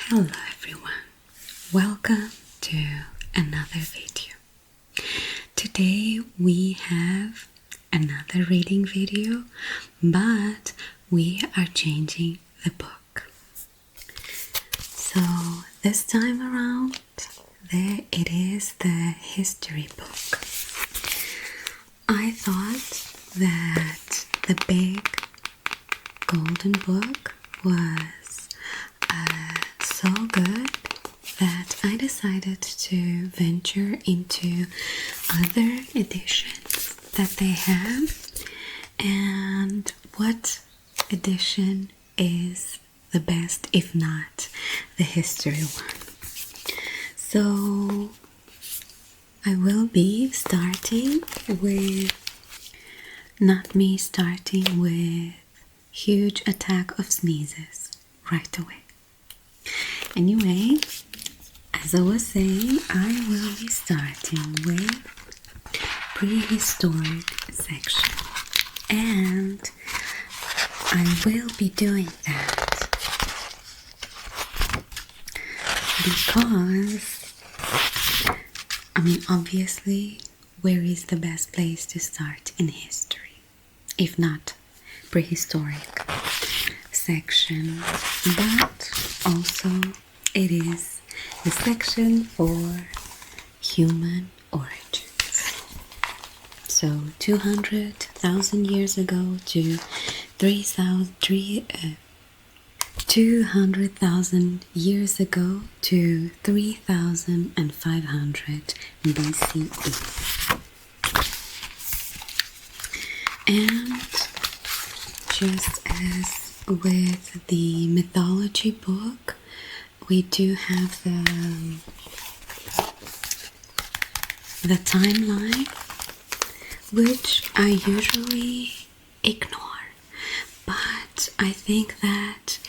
Hello everyone, welcome to another video. Today we have another reading video, but we are changing the book. So this time around, it is the history book. I thought that the big golden book was so good that I decided to venture into other editions that they have, and what edition is the best if not the history one. So I will be starting with, not me starting with huge attack of sneezes right away. Anyway, as I was saying, I will be starting with prehistoric section, and I will be doing that because, obviously, where is the best place to start in history, if not prehistoric section? But also it is the section for human origins. So 200,000 years ago to 200,000 years ago to 3,500 BCE. And just as with the mythology book, we do have the timeline, which I usually ignore, but I think that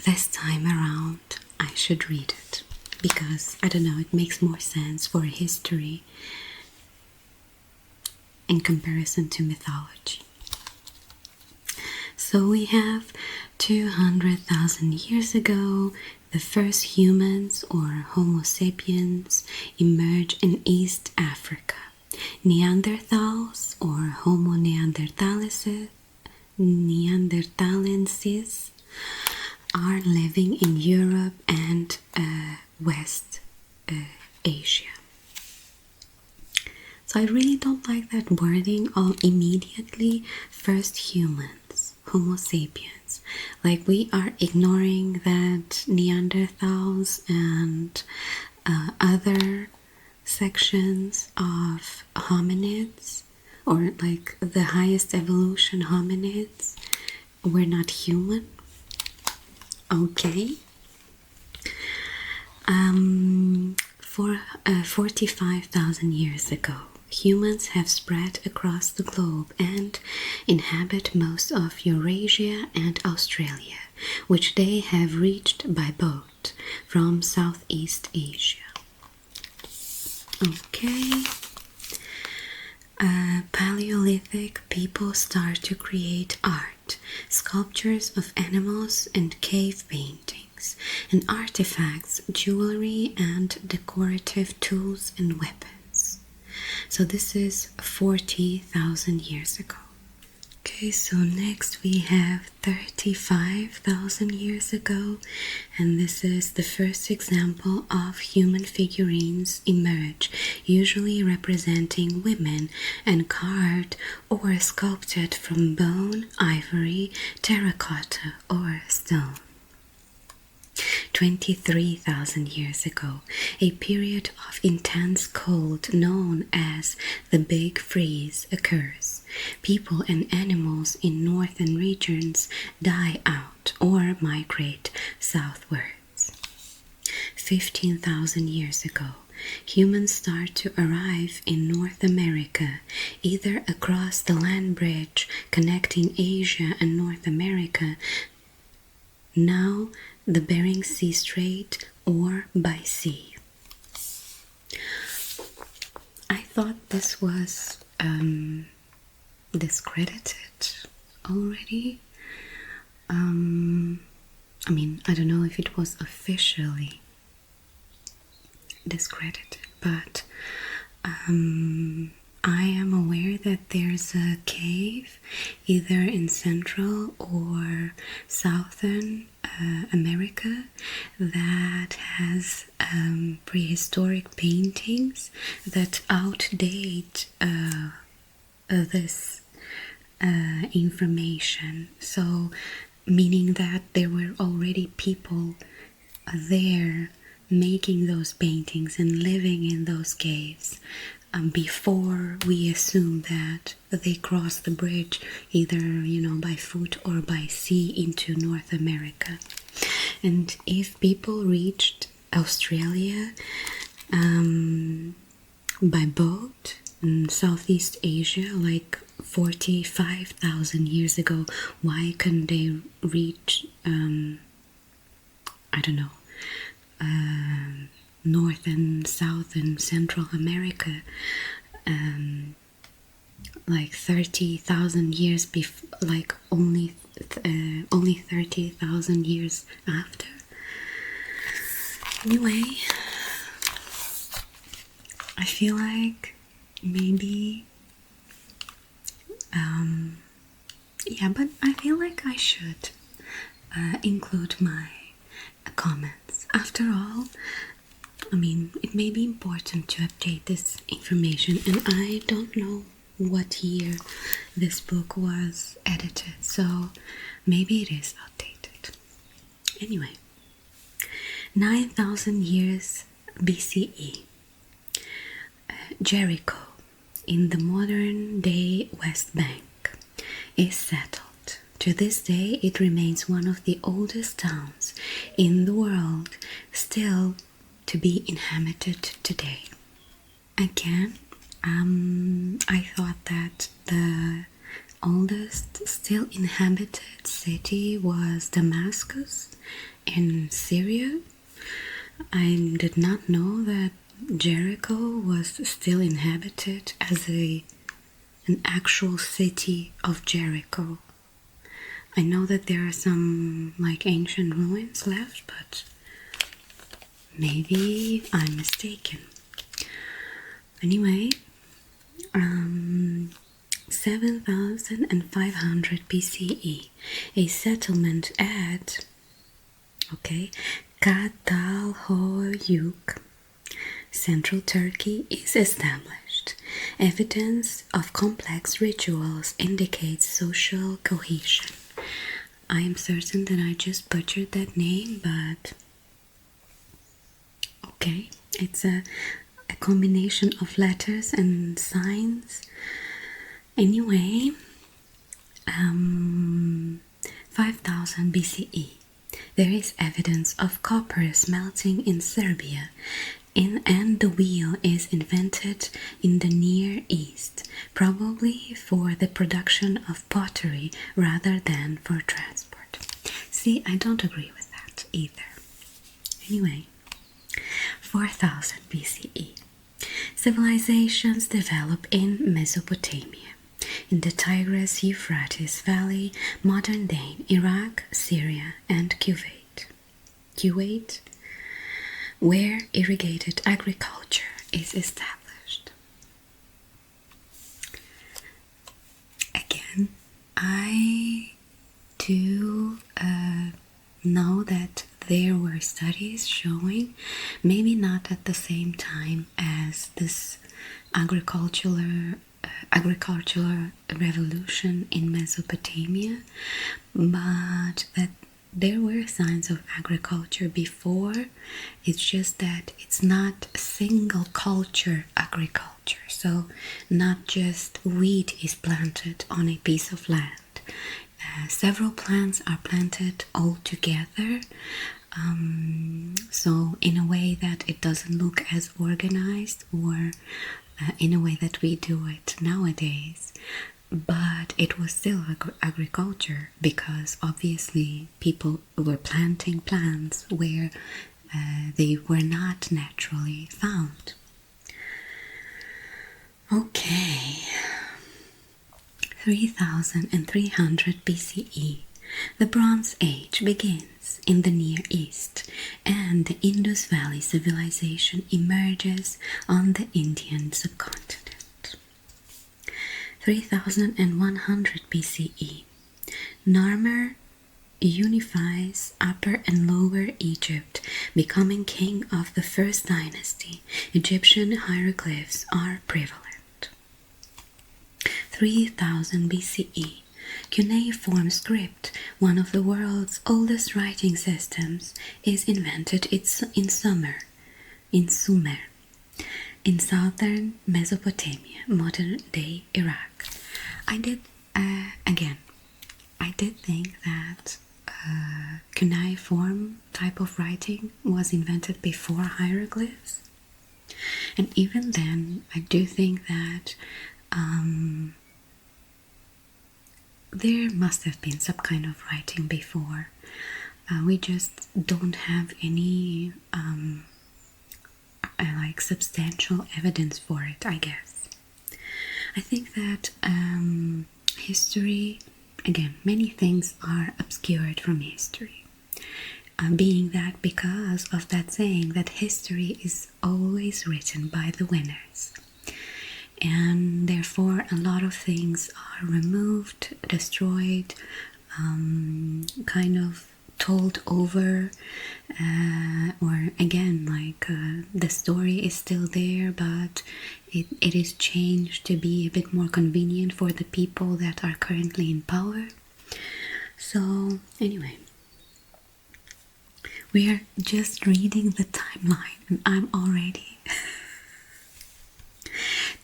this time around I should read it because, I don't know, it makes more sense for history in comparison to mythology. So we have 200,000 years ago, the first humans or Homo sapiens emerge in East Africa. Neanderthals or Homo neanderthalensis are living in Europe and West Asia. So I really don't like that wording of immediately first humans, Homo sapiens. Like, we are ignoring that Neanderthals and other sections of hominids, or like the highest evolution hominids, were not human. Okay. For 45,000 years ago, humans have spread across the globe and inhabit most of Eurasia and Australia, which they have reached by boat from Southeast Asia. Okay. Paleolithic people start to create art, sculptures of animals and cave paintings, and artifacts, jewelry, and decorative tools and weapons. So this is 40,000 years ago. Okay, so next we have 35,000 years ago, and this is the first example of human figurines emerge, usually representing women and carved or sculpted from bone, ivory, terracotta, or stone. 23,000 years ago, a period of intense cold known as the Big Freeze occurs. People and animals in northern regions die out or migrate southwards. 15,000 years ago, humans start to arrive in North America, either across the land bridge connecting Asia and North America, now the Bering Sea Strait, or by sea. I thought this was discredited already. I mean, I don't know if it was officially discredited, but I am aware that there's a cave either in Central or Southern America that has prehistoric paintings that outdate this information. So, meaning that there were already people there making those paintings and living in those caves before we assume that they crossed the bridge either, by foot or by sea into North America. And if people reached Australia by boat in Southeast Asia, like 45,000 years ago, why couldn't they reach, I don't know, North and South and Central America like 30,000 years before, like only 30,000 years after? Anyway, I feel like maybe yeah, but I feel like I should include my comments. After all, I mean, it may be important to update this information, and I don't know what year this book was edited, so maybe it is outdated. Anyway, 9,000 years BCE, Jericho in the modern day West Bank is settled. To this day, it remains one of the oldest towns in the world still to be inhabited today. Again, I thought that the oldest still inhabited city was Damascus in Syria. I did not know that Jericho was still inhabited as an actual city of Jericho. I know that there are some like ancient ruins left, but maybe I'm mistaken. Anyway, 7,500 BCE, a settlement at Catalhoyuk, Central Turkey, is established. Evidence of complex rituals indicates social cohesion. I am certain that I just butchered that name, but okay, it's a combination of letters and signs. Anyway, 5000 BCE, there is evidence of copper smelting in Serbia, and the wheel is invented in the Near East, probably for the production of pottery rather than for transport. See, I don't agree with that either. Anyway, 4000 BCE, civilizations develop in Mesopotamia, in the Tigris-Euphrates Valley, modern-day Iraq, Syria, and Kuwait, where irrigated agriculture is established. Again, I do know that there were studies showing, maybe not at the same time as this agricultural revolution in Mesopotamia, but that there were signs of agriculture before. It's just that it's not single culture agriculture, so not just wheat is planted on a piece of land. Several plants are planted all together, so in a way that it doesn't look as organized or in a way that we do it nowadays. But it was still agriculture, because obviously people were planting plants where they were not naturally found. Okay, 3300 BCE, The Bronze Age begins in the Near East, and the Indus Valley civilization emerges on the Indian subcontinent. 3100 BCE, Narmer unifies Upper and Lower Egypt, becoming king of the first dynasty. Egyptian hieroglyphs are prevalent. 3000 BCE, cuneiform script, one of the world's oldest writing systems, is invented in Sumer, in southern Mesopotamia, modern-day Iraq. I did think that cuneiform type of writing was invented before hieroglyphs, and even then I do think that there must have been some kind of writing before. We just don't have any like substantial evidence for it, I guess. I think that history, again, many things are obscured from history. Being that because of that saying that history is always written by the winners. And therefore a lot of things are removed, destroyed, kind of told over, or again, like the story is still there, but it is changed to be a bit more convenient for the people that are currently in power. So anyway, we are just reading the timeline and I'm already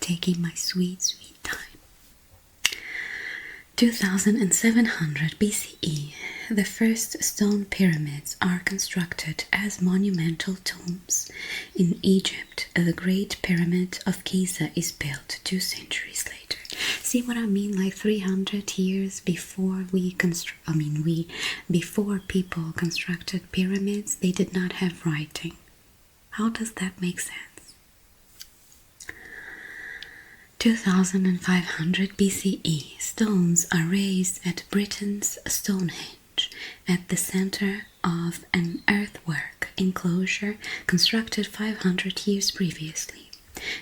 taking my sweet time. 2700 BCE, the first stone pyramids are constructed as monumental tombs. In Egypt, the Great Pyramid of Giza is built 2 centuries later. See what I mean? Like 300 years before before people constructed pyramids, they did not have writing. How does that make sense? 2500 BCE, stones are raised at Britain's Stonehenge, at the center of an earthwork enclosure constructed 500 years previously.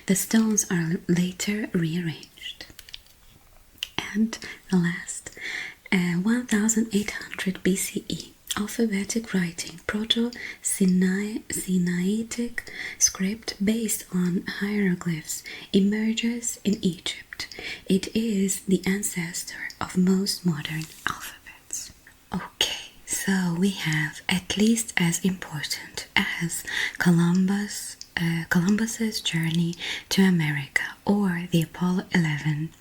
The stones are later rearranged. And the last, 1800 BCE, alphabetic writing, Proto-Sinaitic script based on hieroglyphs, emerges in Egypt. It is the ancestor of most modern alphabets. Okay, so we have at least as important as Columbus's journey to America or the Apollo 11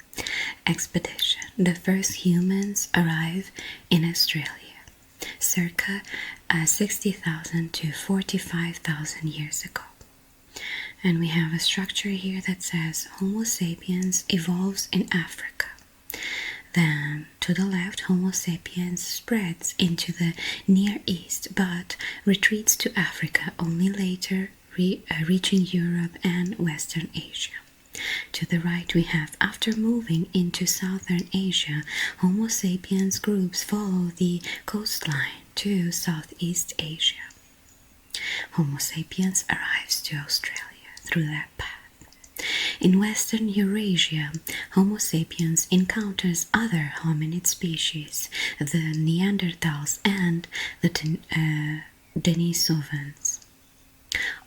expedition. The first humans arrive in Australia circa 60,000 to 45,000 years ago. And we have a structure here that says Homo sapiens evolves in Africa. Then to the left, Homo sapiens spreads into the Near East but retreats to Africa only later, reaching Europe and Western Asia. To the right we have, after moving into Southern Asia, Homo sapiens groups follow the coastline to Southeast Asia. Homo sapiens arrives to Australia through that path. In Western Eurasia, Homo sapiens encounters other hominid species, the Neanderthals and the Denisovans.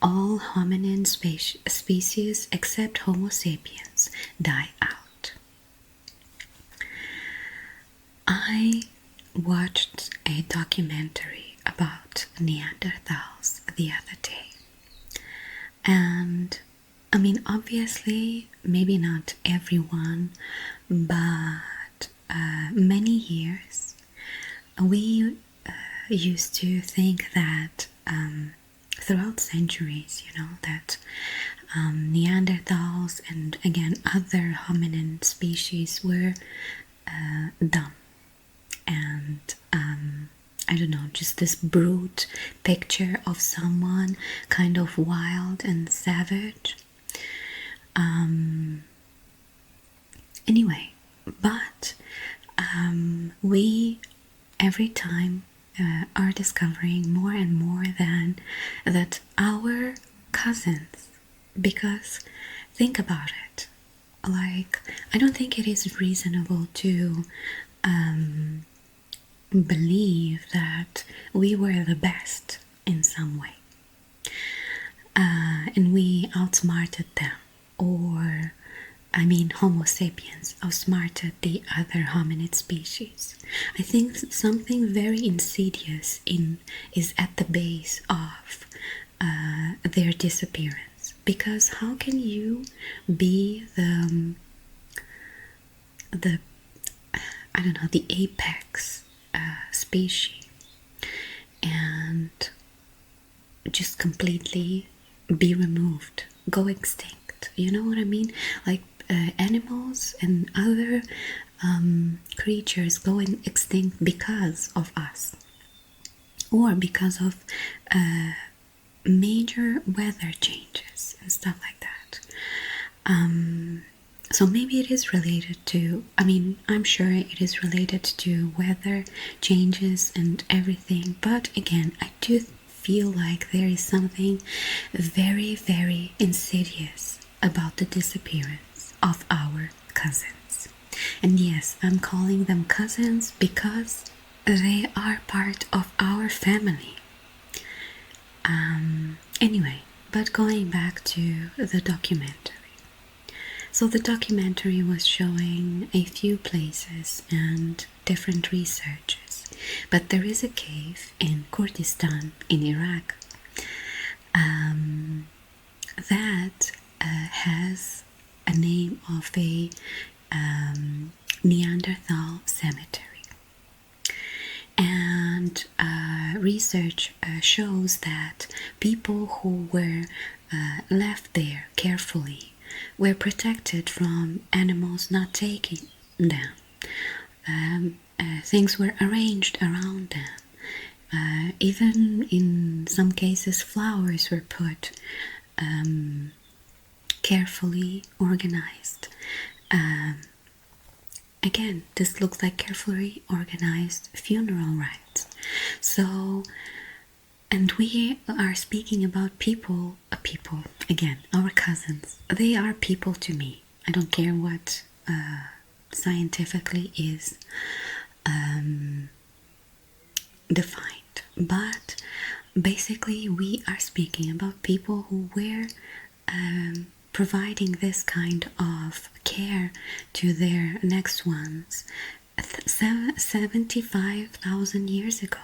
All hominin species except Homo sapiens die out. I watched a documentary about Neanderthals the other day. And I mean, obviously, maybe not everyone, but many years we used to think that throughout centuries, that Neanderthals and again other hominin species were dumb and I don't know, just this brute picture of someone kind of wild and savage. Anyway, but we every time are discovering more and more than that our cousins, because think about it, like I don't think it is reasonable to believe that we were the best in some way, and we outsmarted them, or I mean Homo sapiens outsmarted the other hominid species. I think something very insidious is at the base of their disappearance, because how can you be the I don't know, the apex species and just completely be removed, go extinct? You know what I mean? Like animals and other creatures going extinct because of us, or because of major weather changes and stuff like that. So maybe it is related to, I mean, I'm sure it is related to weather changes and everything, but again, I do feel like there is something very, very insidious about the disappearance of our cousins. And yes, I'm calling them cousins because they are part of our family. Anyway, but going back to the documentary. So the documentary was showing a few places and different researches, but there is a cave in Kurdistan in Iraq that has a name of a Neanderthal cemetery. And research shows that people who were left there carefully were protected from animals not taking them. Things were arranged around them. Even in some cases, flowers were put carefully organized. Again, this looks like carefully organized funeral rites. So, and we are speaking about people, again, our cousins. They are people to me. I don't care what scientifically is defined. But basically, we are speaking about people who were providing this kind of care to their next ones 75,000 years ago.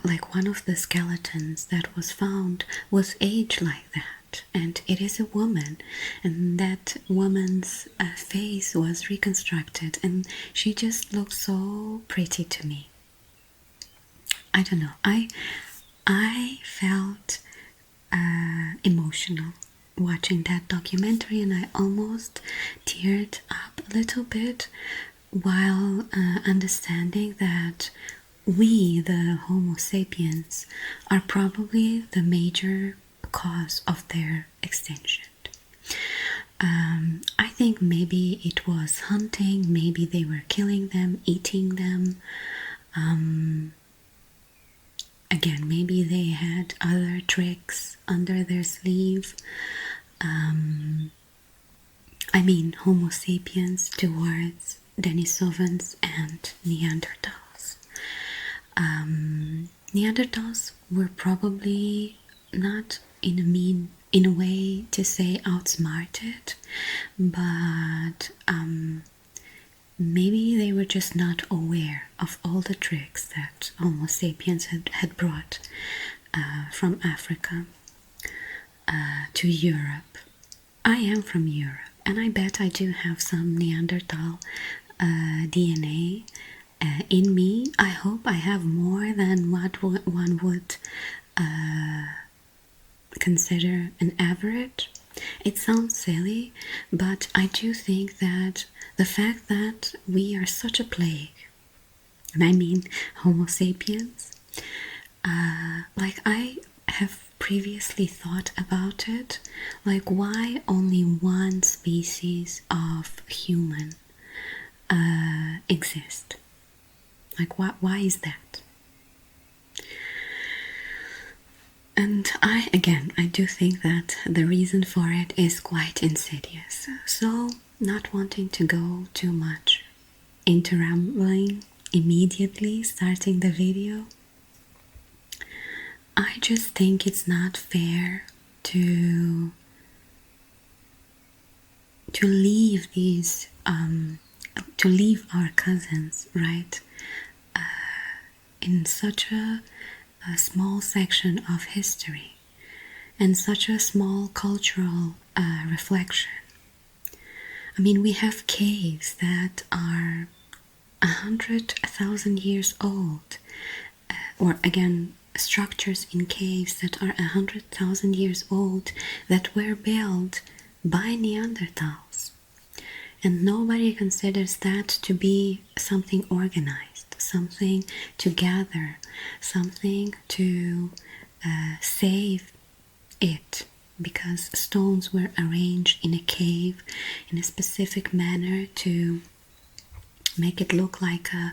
Like one of the skeletons that was found was aged like that, and it is a woman, and that woman's face was reconstructed, and she just looked so pretty to me. I don't know, I felt emotional watching that documentary, and I almost teared up a little bit while understanding that we, the Homo sapiens, are probably the major cause of their extinction. I think maybe it was hunting, maybe they were killing them, eating them. Again, maybe they had other tricks under their sleeve. I mean, Homo sapiens towards Denisovans and Neanderthals. Neanderthals were probably not in a way to say outsmarted, but maybe they were just not aware of all the tricks that Homo sapiens had brought from Africa to Europe. I am from Europe, and I bet I do have some Neanderthal DNA in me. I hope I have more than what one would consider an average. It sounds silly, but I do think that the fact that we are such a plague, and I mean Homo sapiens, like I have previously thought about it, like why only one species of human exist? Like, why is that? And I do think that the reason for it is quite insidious. So, not wanting to go too much into rambling immediately starting the video, I just think it's not fair to leave these to leave our cousins, right, in such a small section of history and such a small cultural reflection. I mean, we have caves that are 100,000 years old, or again, structures in caves that are 100,000 years old that were built by Neanderthals. And nobody considers that to be something organized, something to gather, something to save it, because stones were arranged in a cave in a specific manner to make it look like a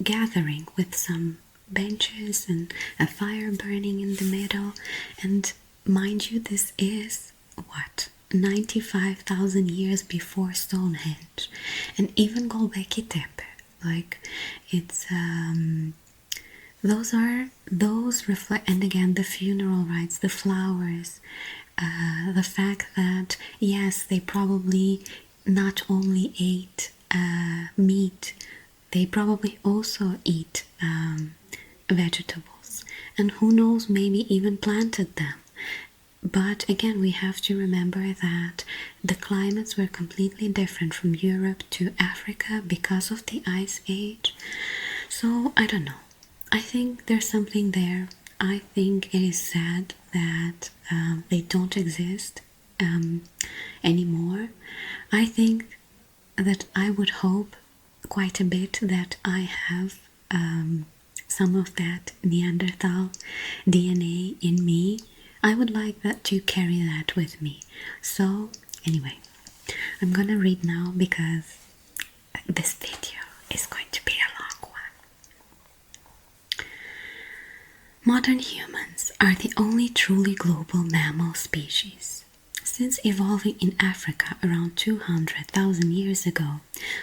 gathering with some benches and a fire burning in the middle. And mind you, this is what, 95,000 years before Stonehenge. And even Göbekli Tepe, like, it's those reflect, and again, the funeral rites, the flowers, the fact that yes, they probably not only ate meat, they probably also eat vegetables, and who knows, maybe even planted them. But again, we have to remember that the climates were completely different from Europe to Africa because of the Ice Age. So I don't know, I think there's something there. I think it is sad that they don't exist anymore. I think that I would hope quite a bit that I have some of that Neanderthal DNA in me. I would like that to carry that with me. So anyway, I'm gonna read now because this video is going to be a long one. Modern humans are the only truly global mammal species. Since evolving in Africa around 200,000 years ago,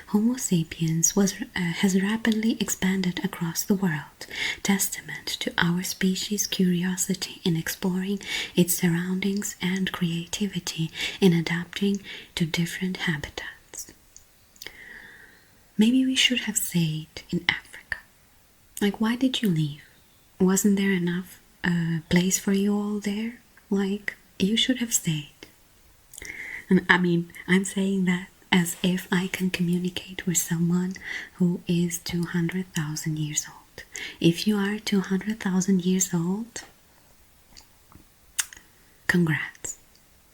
Homo sapiens has rapidly expanded across the world, testament to our species' curiosity in exploring its surroundings and creativity in adapting to different habitats. Maybe we should have stayed in Africa. Like, why did you leave? Wasn't there enough place for you all there? Like, you should have stayed. And I mean, I'm saying that as if I can communicate with someone who is 200,000 years old. If you are 200,000 years old, congrats.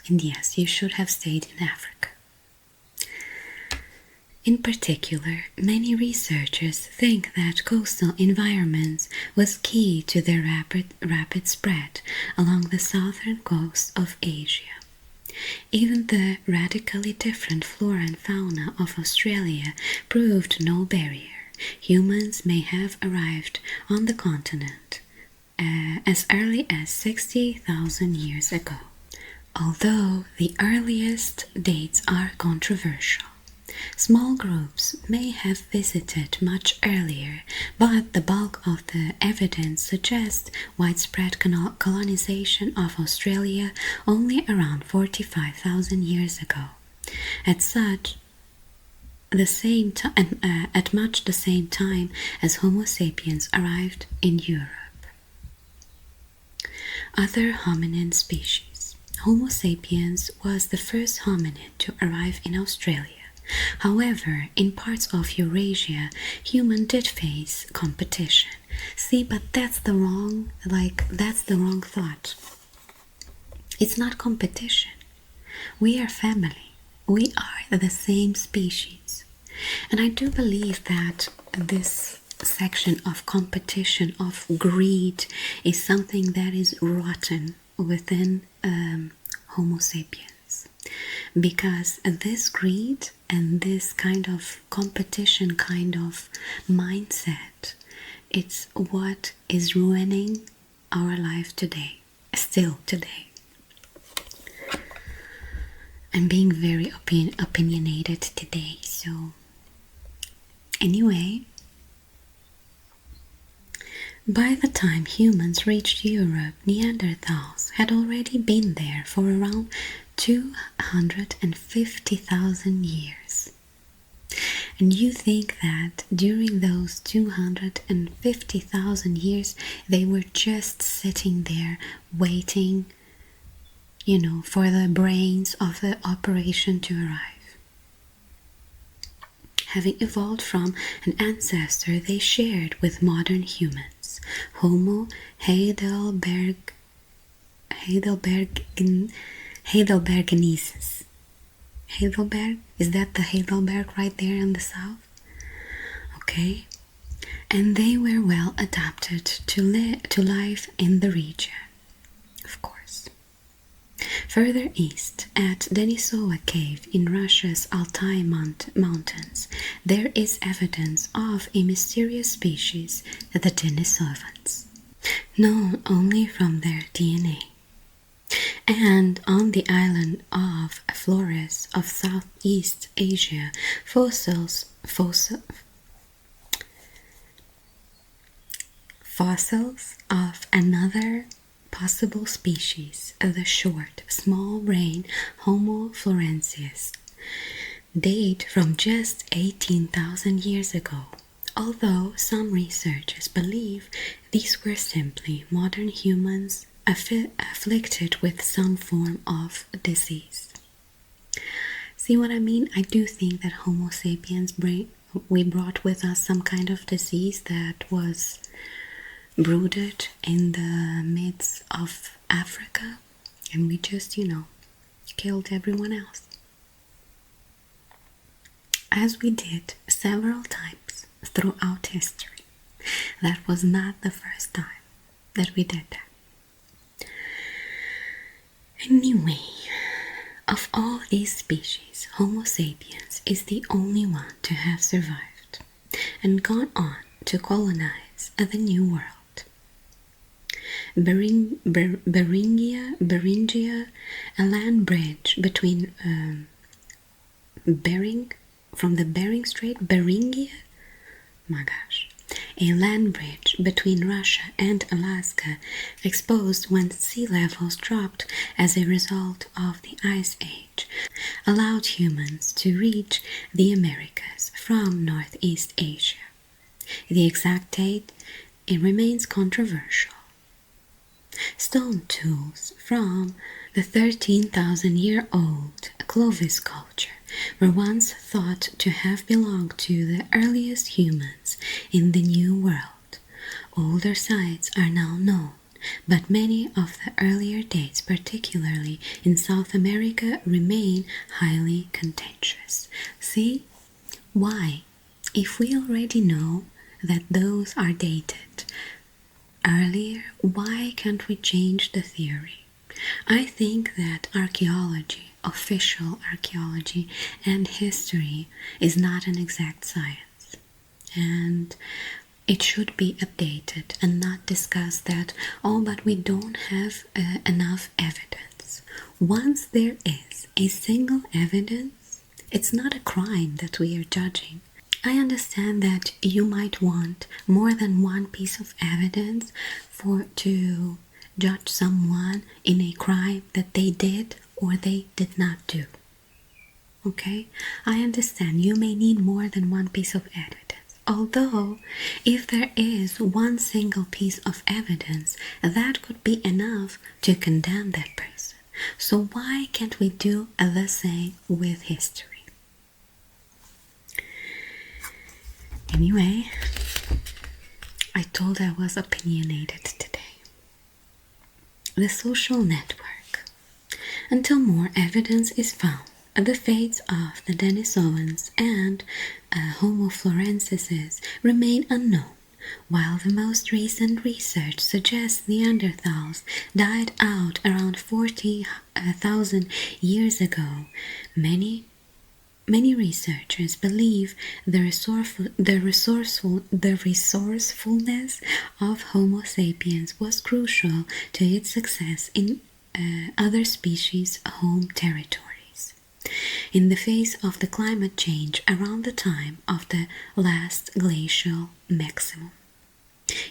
And yes, you should have stayed in Africa. In particular, many researchers think that coastal environments was key to their rapid spread along the southern coast of Asia. Even the radically different flora and fauna of Australia proved no barrier. Humans may have arrived on the continent as early as 60,000 years ago, although the earliest dates are controversial. Small groups may have visited much earlier, but the bulk of the evidence suggests widespread colonization of Australia only around 45,000 years ago. At much the same time as Homo sapiens arrived in Europe. Other hominin species. Homo sapiens was the first hominid to arrive in Australia. However, in parts of Eurasia, humans did face competition. See, but that's the wrong thought. It's not competition. We are family. We are the same species. And I do believe that this section of competition, of greed, is something that is rotten within Homo sapiens. else. Because this greed and this kind of competition kind of mindset, it's what is ruining our life today, still today. I'm being very opinionated today, so anyway, by the time humans reached Europe, Neanderthals had already been there for around 250,000 years. And you think that during those 250,000 years they were just sitting there waiting, for the brains of the operation to arrive. Having evolved from an ancestor they shared with modern humans, Homo heidelbergensis. Heidelberg? Is that the Heidelberg right there in the south? Okay. And they were well adapted to life in the region, of course. Further east, at Denisova Cave in Russia's Altai Mountains, there is evidence of a mysterious species, the Denisovans, known only from their DNA. And on the island of Flores of Southeast Asia, fossils of another possible species, the short, small-brained Homo florensis, date from just 18,000 years ago, although some researchers believe these were simply modern humans afflicted with some form of disease. See what I mean? I do think that Homo sapiens we brought with us some kind of disease that was brooded in the midst of Africa, and we just, killed everyone else. As we did several times throughout history. That was not the first time that we did that. Anyway, of all these species, Homo sapiens is the only one to have survived and gone on to colonize the New World. Beringia, a land bridge between from the Bering Strait, Beringia, my gosh, a land bridge between Russia and Alaska, exposed when sea levels dropped as a result of the Ice Age, allowed humans to reach the Americas from Northeast Asia. The exact date, it remains controversial. Stone tools from the 13,000-year-old Clovis culture were once thought to have belonged to the earliest humans in the New World. Older sites are now known, but many of the earlier dates, particularly in South America, remain highly contentious. See? Why? If we already know that those are dated earlier, why can't we change the theory? I think that archaeology, official archaeology, and history is not an exact science, and it should be updated and not discuss that, but we don't have enough evidence. Once there is a single evidence, it's not a crime that we are judging. I understand that you might want more than one piece of evidence to judge someone in a crime that they did or they did not do. Okay? I understand you may need more than one piece of evidence. Although, if there is one single piece of evidence, that could be enough to condemn that person. So why can't we do the same with history? Anyway, I told I was opinionated today. The social network. Until more evidence is found, the fates of the Denisovans and Homo florensis remain unknown. While the most recent research suggests Neanderthals died out around 40,000 years ago, many researchers believe the resourcefulness of Homo sapiens was crucial to its success in other species' home territories. In the face of the climate change around the time of the last glacial maximum.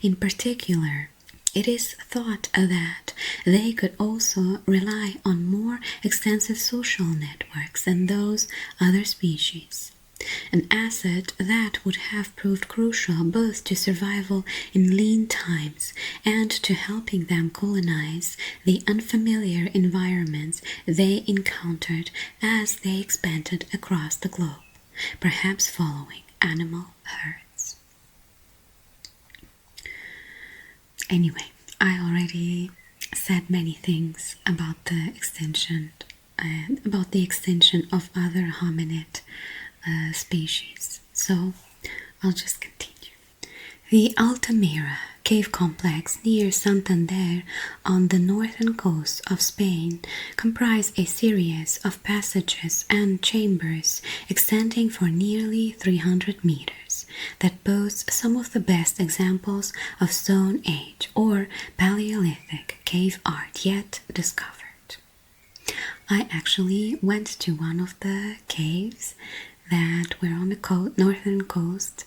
In particular, it is thought that they could also rely on more extensive social networks than those other species, an asset that would have proved crucial both to survival in lean times and to helping them colonize the unfamiliar environments they encountered as they expanded across the globe, perhaps following animal herds. Anyway, I already said many things about the extinction of other hominid species, so I'll just continue. The Altamira cave complex near Santander on the northern coast of Spain comprise a series of passages and chambers extending for nearly 300 meters that boast some of the best examples of Stone Age or Paleolithic cave art yet discovered. I actually went to one of the caves that were on the northern coast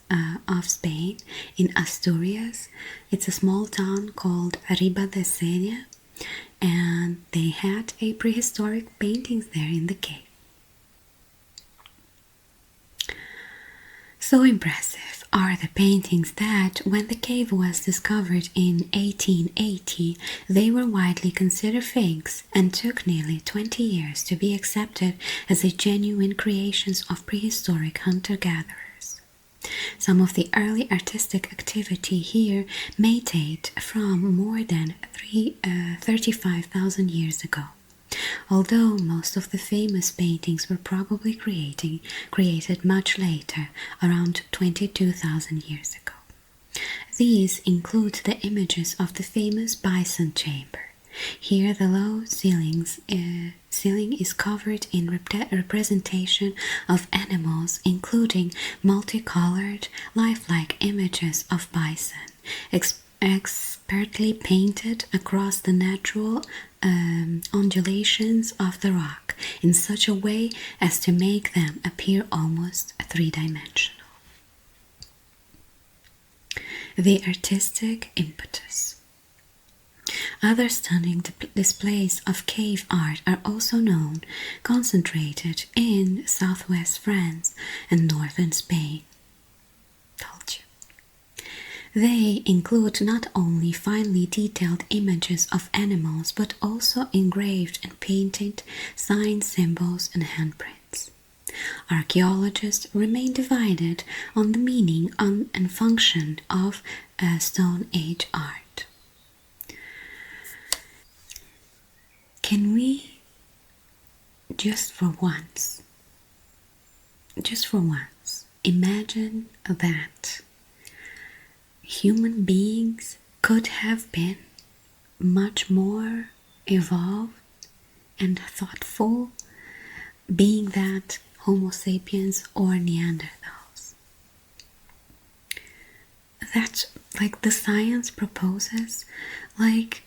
of Spain in Asturias. It's a small town called Riba de Senya, and they had a prehistoric paintings there in the cave. So impressive are the paintings that, when the cave was discovered in 1880, they were widely considered fakes and took nearly 20 years to be accepted as a genuine creations of prehistoric hunter-gatherers. Some of the early artistic activity here may date from more than 35,000 years ago, although most of the famous paintings were probably created much later, around 22,000 years ago. These include the images of the famous bison chamber. Here the low ceiling is covered in representation of animals, including multicolored, lifelike images of bison, expertly painted across the natural undulations of the rock in such a way as to make them appear almost three-dimensional. The artistic impetus. Other stunning displays of cave art are also known, concentrated in southwest France and northern Spain. Told you. They include not only finely detailed images of animals, but also engraved and painted signs, symbols, and handprints. Archaeologists remain divided on the meaning and function of Stone Age art. Can we, just for once, imagine that human beings could have been much more evolved and thoughtful, being that Homo sapiens or Neanderthals? That's like the science proposes, like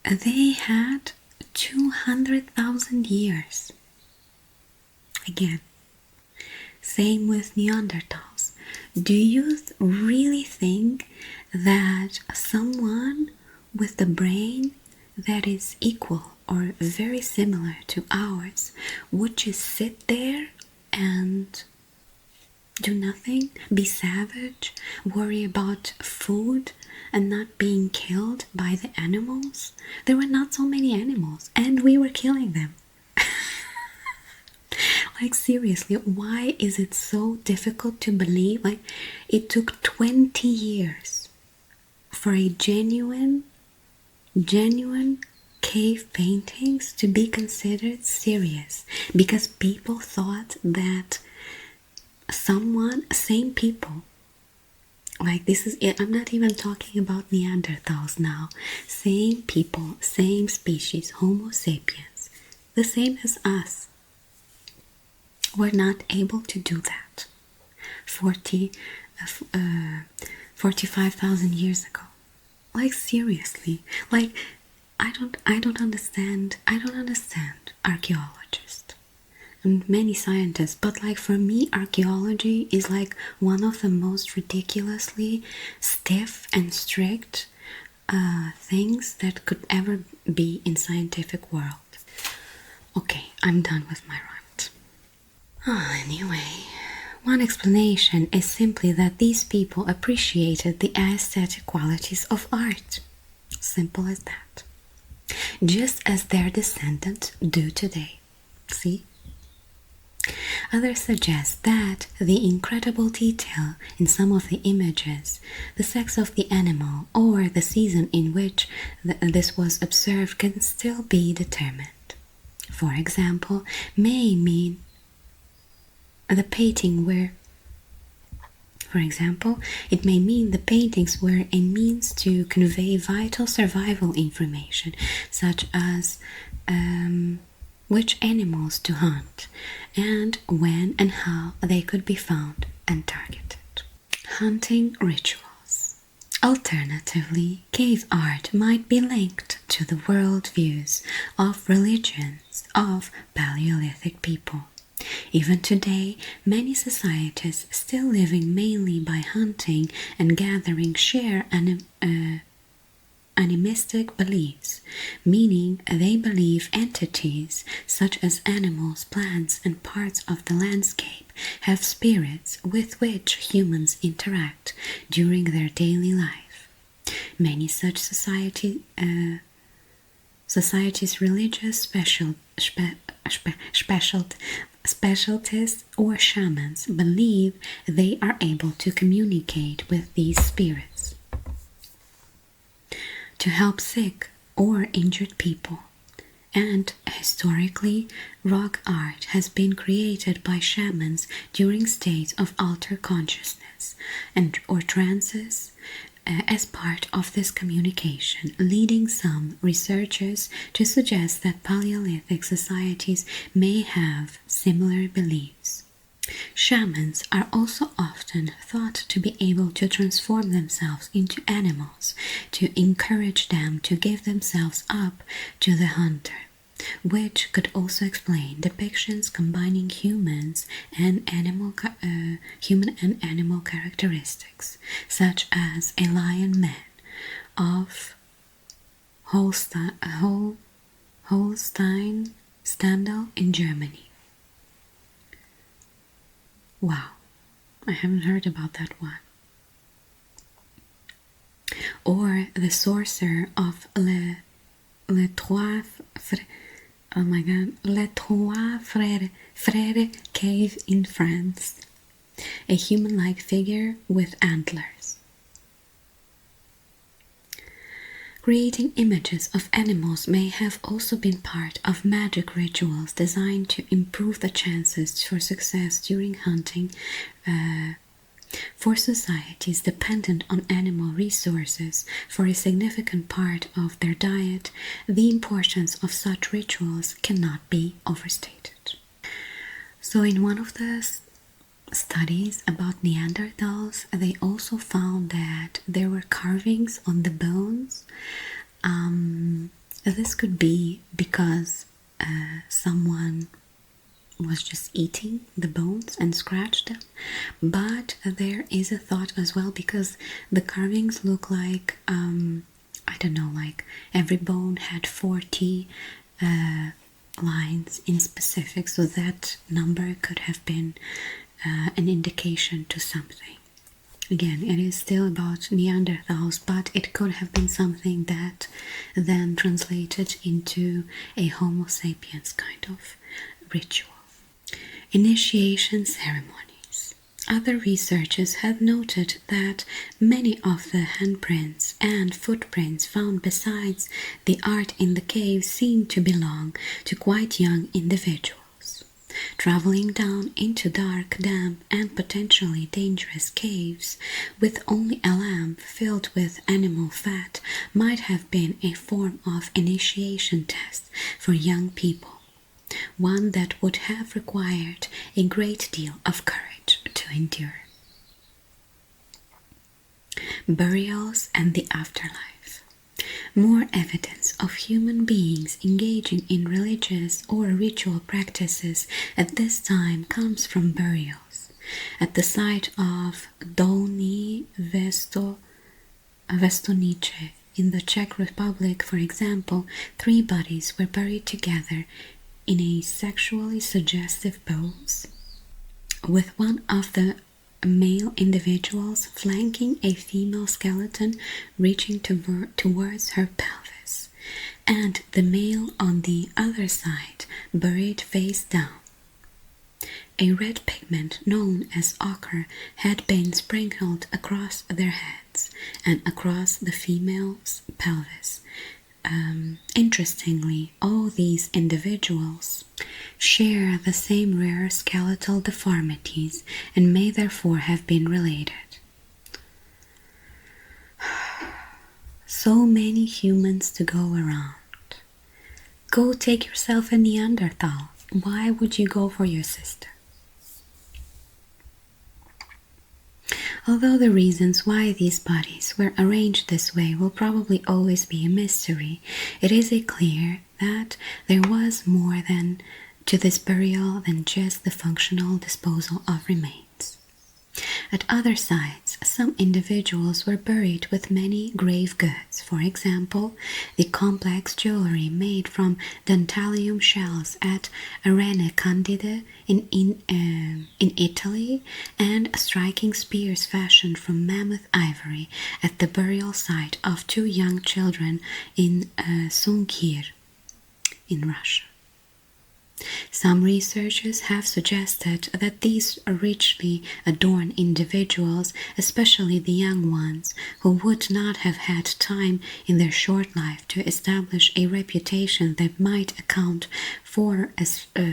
they had 200,000 years. Again, same with Neanderthals. Do you really think that someone with the brain that is equal or very similar to ours would just sit there and do nothing, be savage, worry about food and not being killed by the animals? There were not so many animals and we were killing them. Like seriously, why is it so difficult to believe? Like it took 20 years for a genuine cave paintings to be considered serious, because people thought that same people Like, this is it. I'm not even talking about Neanderthals now. Same people, same species, Homo sapiens, the same as us. We're not able to do that 45,000 years ago. Like, seriously. Like, I don't understand archaeologists and many scientists, but like, for me, archaeology is like one of the most ridiculously stiff and strict things that could ever be in scientific world. Okay, I'm done with my rant. Anyway, one explanation is simply that these people appreciated the aesthetic qualities of art. Simple as that. Just as their descendants do today. See? Others suggest that the incredible detail in some of the images, the sex of the animal, or the season in which this was observed can still be determined. For example, may mean the painting where it may mean the paintings were a means to convey vital survival information, such as which animals to hunt, and when and how they could be found and targeted. Hunting rituals. Alternatively, cave art might be linked to the worldviews of religions of Paleolithic people. Even today, many societies still living mainly by hunting and gathering share animistic beliefs, meaning they believe entities such as animals, plants, and parts of the landscape have spirits with which humans interact during their daily life. Many such societies' religious specialists or shamans believe they are able to communicate with these spirits, to help sick or injured people. And historically, rock art has been created by shamans during states of altered consciousness or trances as part of this communication, leading some researchers to suggest that Paleolithic societies may have similar beliefs. Shamans are also often thought to be able to transform themselves into animals to encourage them to give themselves up to the hunter, which could also explain depictions combining human and animal characteristics, such as a lion man of Holstein Standal in Germany. Wow, I haven't heard about that one. Or the sorcerer of Les Trois Frères cave in France, a human-like figure with antlers. Creating images of animals may have also been part of magic rituals designed to improve the chances for success during hunting. For societies dependent on animal resources for a significant part of their diet, the importance of such rituals cannot be overstated. So in one of the studies about Neanderthals, they also found that there were carvings on the bones. This could be because someone was just eating the bones and scratched them, but there is a thought as well because the carvings look like I don't know, like every bone had 40 lines in specific, so that number could have been an indication to something. Again, it is still about Neanderthals, but it could have been something that then translated into a Homo sapiens kind of ritual. Initiation ceremonies. Other researchers have noted that many of the handprints and footprints found besides the art in the cave seem to belong to quite young individuals. Traveling down into dark, damp, and potentially dangerous caves with only a lamp filled with animal fat might have been a form of initiation test for young people, one that would have required a great deal of courage to endure. Burials and the afterlife. More evidence of human beings engaging in religious or ritual practices at this time comes from burials. At the site of Dolní Vestovnice in the Czech Republic, for example, 3 bodies were buried together in a sexually suggestive pose, with one of the male individuals flanking a female skeleton reaching towards her pelvis, and the male on the other side buried face down. A red pigment known as ochre had been sprinkled across their heads and across the female's pelvis. Interestingly, all these individuals share the same rare skeletal deformities and may therefore have been related. So many humans to go around. Go take yourself a Neanderthal. Why would you go for your sister? Although the reasons why these bodies were arranged this way will probably always be a mystery, it is clear that there was more to this burial than just the functional disposal of remains. At other sites, some individuals were buried with many grave goods, for example, the complex jewelry made from dentalium shells at Arene Candide in Italy, and striking spears fashioned from mammoth ivory at the burial site of 2 young children in Sunkir in Russia. Some researchers have suggested that these richly adorned individuals, especially the young ones, who would not have had time in their short life to establish a reputation that might account for a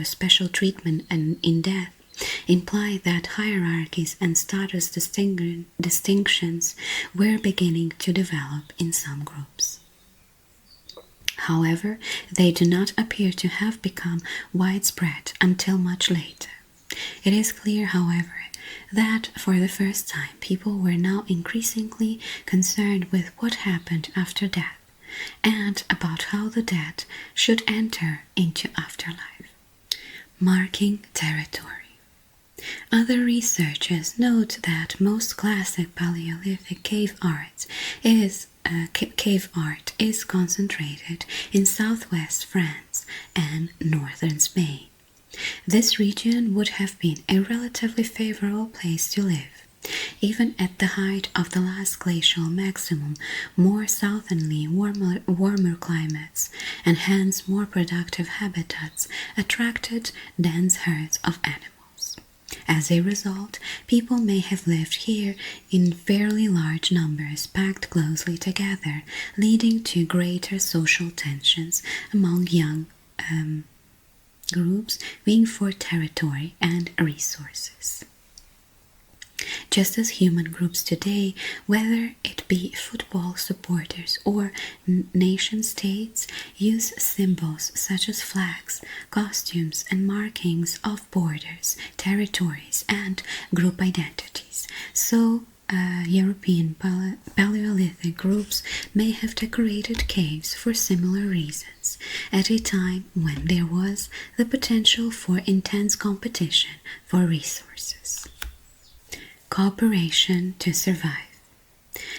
special treatment in death, imply that hierarchies and status distinctions were beginning to develop in some groups. However, they do not appear to have become widespread until much later. It is clear, however, that for the first time people were now increasingly concerned with what happened after death, and about how the dead should enter into afterlife. Marking territory. Other researchers note that most classic Paleolithic cave art is concentrated in southwest France and northern Spain. This region would have been a relatively favorable place to live. Even at the height of the last glacial maximum, more southerly, warmer climates, and hence more productive habitats, attracted dense herds of animals. As a result, people may have lived here in fairly large numbers packed closely together, leading to greater social tensions among young groups vying for territory and resources. Just as human groups today, whether it be football supporters or nation-states, use symbols such as flags, costumes, and markings of borders, territories, and group identities, so European Paleolithic groups may have decorated caves for similar reasons, at a time when there was the potential for intense competition for resources. Cooperation to survive.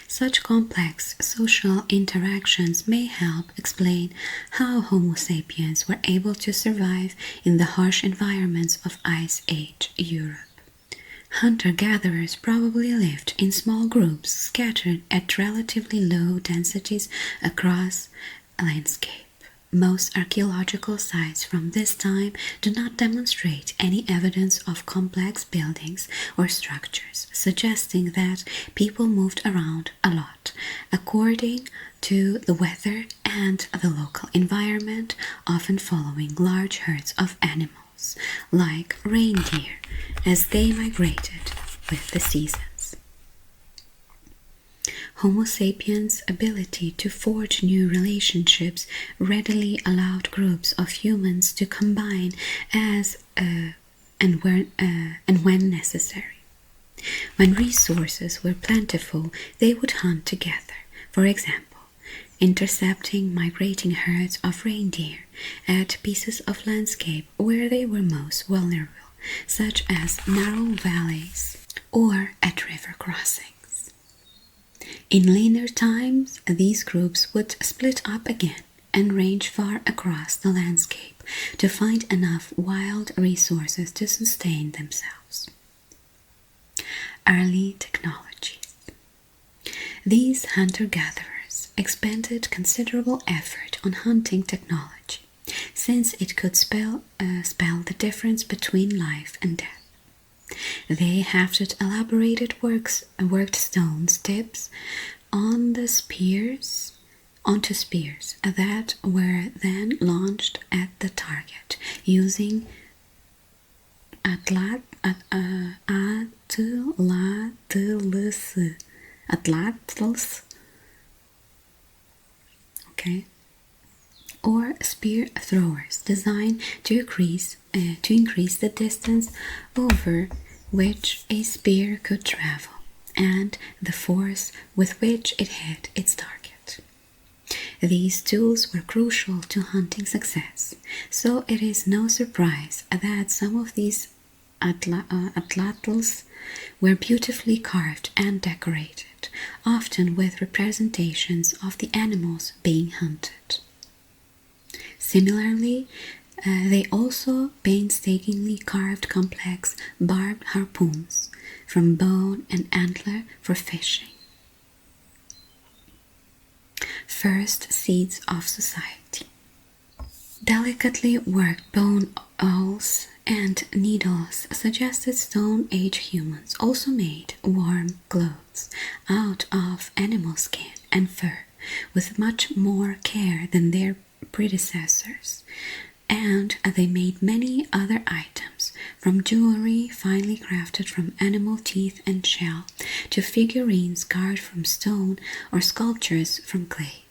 Such complex social interactions may help explain how Homo sapiens were able to survive in the harsh environments of Ice Age Europe. Hunter-gatherers probably lived in small groups scattered at relatively low densities across a landscape. Most archaeological sites from this time do not demonstrate any evidence of complex buildings or structures, suggesting that people moved around a lot, according to the weather and the local environment, often following large herds of animals. animals, like reindeer, as they migrated with the seasons. Homo sapiens' ability to forge new relationships readily allowed groups of humans to combine and when necessary. When resources were plentiful, they would hunt together, for example, intercepting migrating herds of reindeer at pieces of landscape where they were most vulnerable, such as narrow valleys or at river crossings. In leaner times, these groups would split up again and range far across the landscape to find enough wild resources to sustain themselves. Early technologies. These hunter-gatherers expended considerable effort on hunting technology, since it could spell the difference between life and death. They hafted elaborated worked stone tips onto spears that were then launched at the target using atlatls, or spear throwers designed to increase the distance over which a spear could travel and the force with which it hit its target. These tools were crucial to hunting success, so it is no surprise that some of these atlatls were beautifully carved and decorated, often with representations of the animals being hunted. Similarly, they also painstakingly carved complex barbed harpoons from bone and antler for fishing. First seeds of society. Delicately worked bone awls and needles suggested Stone Age humans also made warm clothes out of animal skin and fur with much more care than their predecessors, and they made many other items, from jewelry finely crafted from animal teeth and shell to figurines carved from stone or sculptures from clay.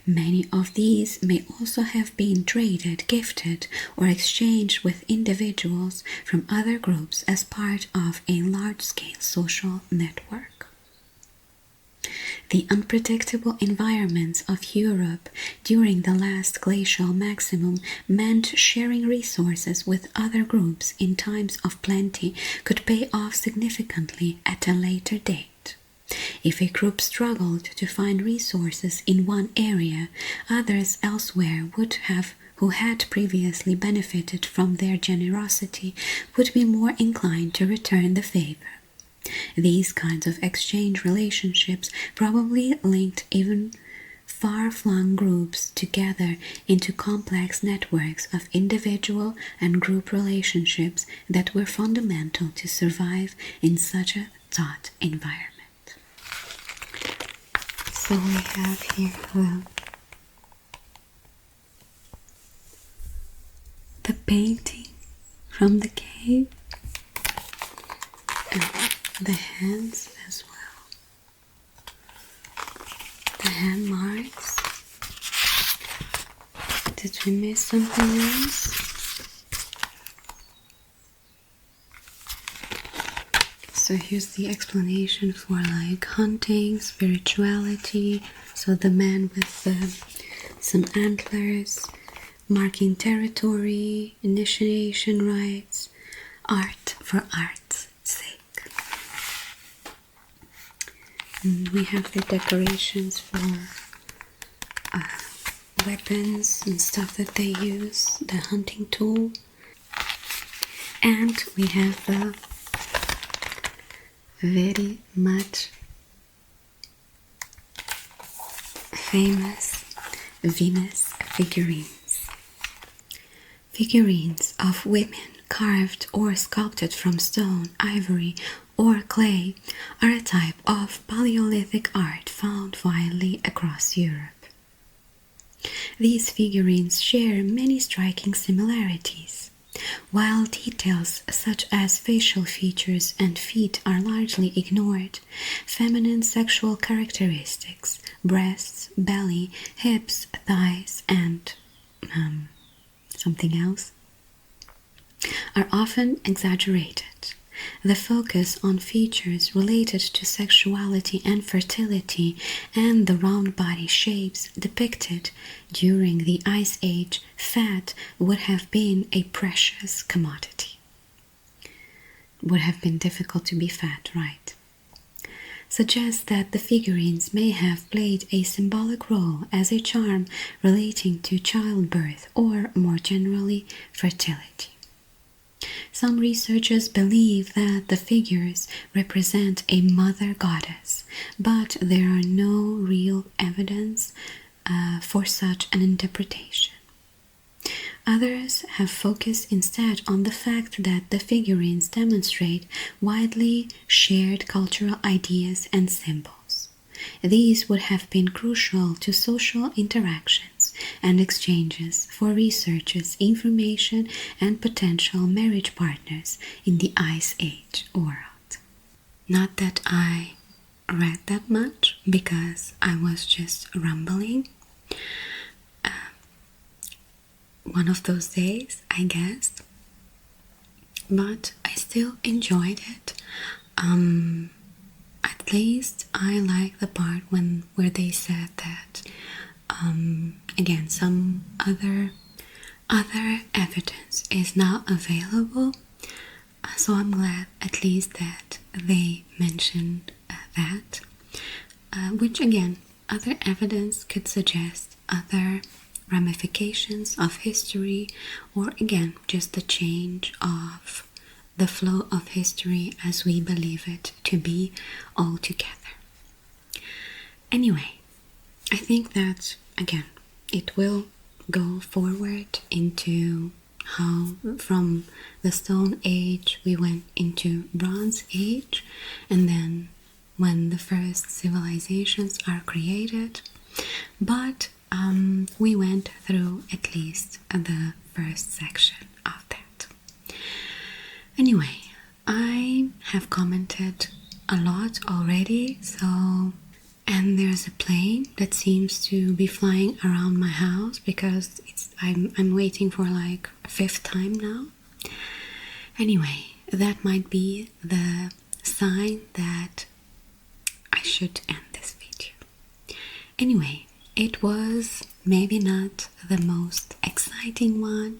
Many of these may also have been traded, gifted, or exchanged with individuals from other groups as part of a large-scale social network. The unpredictable environments of Europe during the last glacial maximum meant sharing resources with other groups in times of plenty could pay off significantly at a later date. If a group struggled to find resources in one area, others elsewhere who had previously benefited from their generosity would be more inclined to return the favor. These kinds of exchange relationships probably linked even far-flung groups together into complex networks of individual and group relationships that were fundamental to survive in such a taut environment. So we have here the painting from the cave and the hands as well. The hand marks. Did we miss something else? So here's the explanation for like hunting, spirituality. So the man with some antlers, marking territory, initiation rites, art for art's sake. And we have the decorations for weapons and stuff that they use, the hunting tool. And we have the very much famous Venus figurines. Figurines of women carved or sculpted from stone, ivory, or clay are a type of Paleolithic art found widely across Europe. These figurines share many striking similarities. While details such as facial features and feet are largely ignored, feminine sexual characteristics, breasts, belly, hips, thighs, and something else, are often exaggerated. The focus on features related to sexuality and fertility and the round body shapes depicted during the Ice Age, fat would have been a precious commodity. Would have been difficult to be fat, right? Suggests that the figurines may have played a symbolic role as a charm relating to childbirth or, more generally, fertility. Some researchers believe that the figures represent a mother goddess, but there are no real evidence for such an interpretation. Others have focused instead on the fact that the figurines demonstrate widely shared cultural ideas and symbols. These would have been crucial to social interactions and exchanges for researchers, information, and potential marriage partners in the Ice Age world. Not that I read that much, because I was just rambling. One of those days, I guess. But I still enjoyed it. At least I like the part where they said that again, some other evidence is now available, so I'm glad at least that they mentioned that, which again, other evidence could suggest other ramifications of history, or again, just the change of the flow of history as we believe it to be altogether. Anyway, I think that, again, it will go forward into how from the Stone Age we went into Bronze Age, and then when the first civilizations are created, but we went through at least the first section of that. Anyway, I have commented a lot already, and there's a plane that seems to be flying around my house because I'm waiting for like a 5th time now. Anyway, that might be the sign that I should end this video. Anyway, it was maybe not the most exciting one,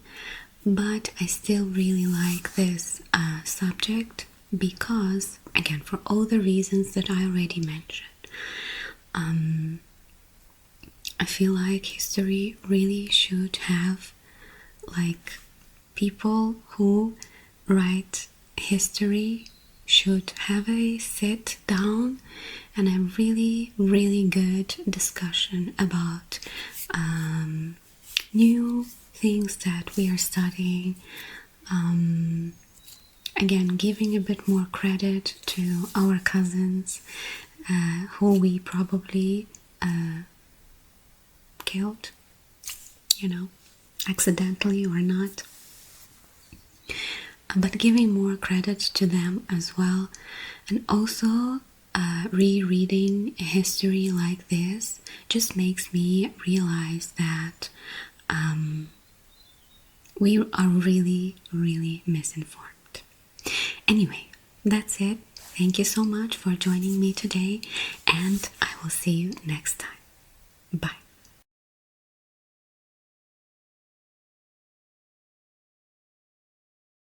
but I still really like this subject because, again, for all the reasons that I already mentioned, I feel like history really should have, like, people who write history should have a sit down and a really, really good discussion about new things that we are studying. Again, giving a bit more credit to our cousins who we probably killed, accidentally or not. But giving more credit to them as well, and also rereading a history like this just makes me realize that we are really, really misinformed. Anyway, that's it. Thank you so much for joining me today, and I will see you next time. Bye.